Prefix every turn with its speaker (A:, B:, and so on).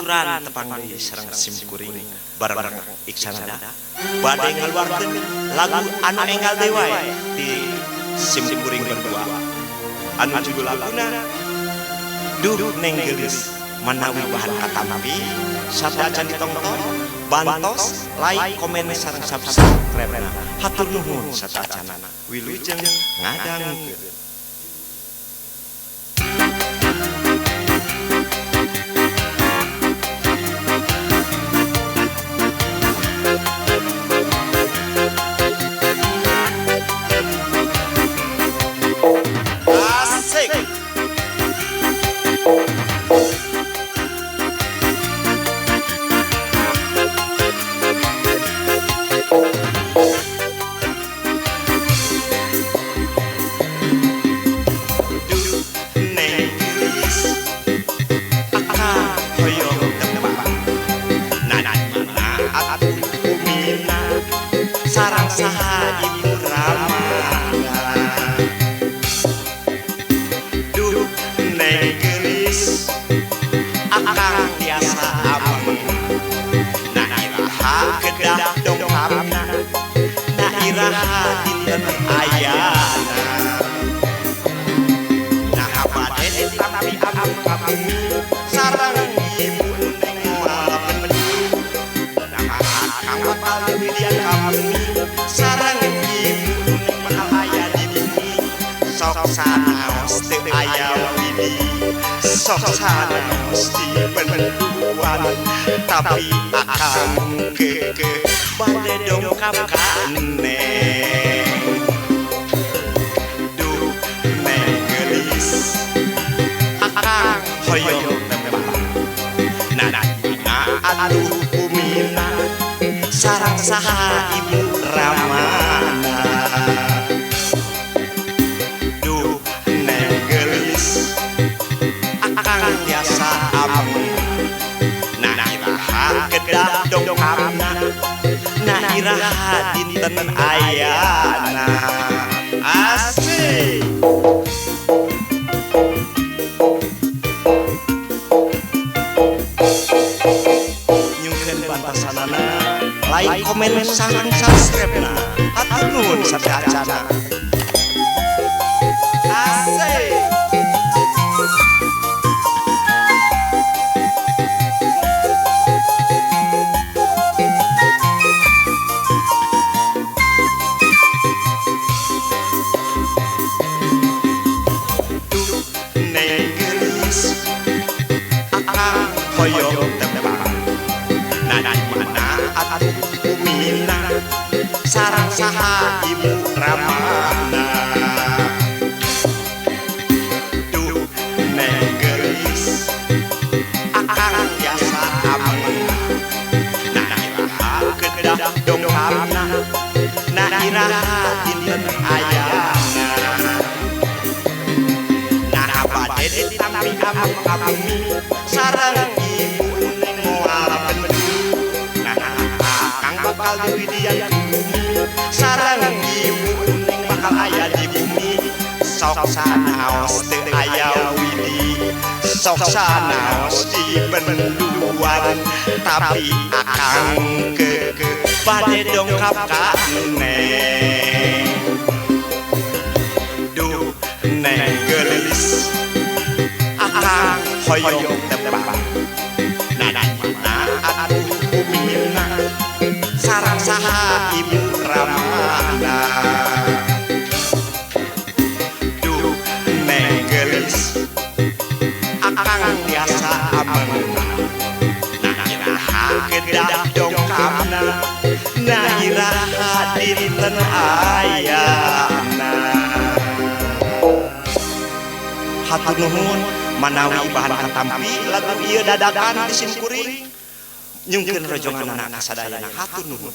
A: haturan tepang deui sareng simkuring bareng iksanada bade ngaluarkeun lagu anu enggal deui wae ti simkuring berdua anu judul laguna Duh Neng Geulis manawi bahan katampi sadacan ditonton bantos like komen sareng subscribe hatur nuhun sadacanana wilujeng ngadangkeun. Sarang saha ibu ramana Duh Neng Geulis akang tiasa ameng na iraha kedah dongkapna na iraha dinten ayana nah bade tapi ameng kabumi sareng ibu Neng moal penduduk nah akang bakal didian kabumi sareng ibu Neng bakal aya di bumi sok sanaos teu aya widi sok sanaos di penduan tapi akang ke bade dongkap ka Neng Duh Neng Geulis akang hoyong tembak na atuh bumina sarang saha ibu ramana Duh Neng Geulis akang tiasa ameng na iraha kedah dongkapna na iraha dinten ayana asik. Nyungkeun bantasanana like komen sareng subscribe na hatur nuhun sadayana asik. Duh Neng Geulis akang hoyong tembak na di mana atuh bumina sarang saha ibu ramana Duh Neng Geulis akang tiasa ameng na iraha kedah dongkapna na iraha dinten ayana nah bade tapi ameng kabumi sareng ibu Neng moal penduduk nah akang bakal diwidian bumi sareng ibu Neng bakal aya di bumi sok sanaos teu aya widi sok sanaos di penduan tapi akang ke bade dongkap ka Neng Duh Neng Geulis akang hoyong tembak na di mana atuh bumina sarang saha ibu ramana Duh Neng Geulis akang tiasa ameng na iraha kedah dongkapna na iraha dinten ayana hatur nuhun manawi bahan katampi lagu ieu dadakan di simkuring nyungkeun rojonganna kasadayana hatur nuhun.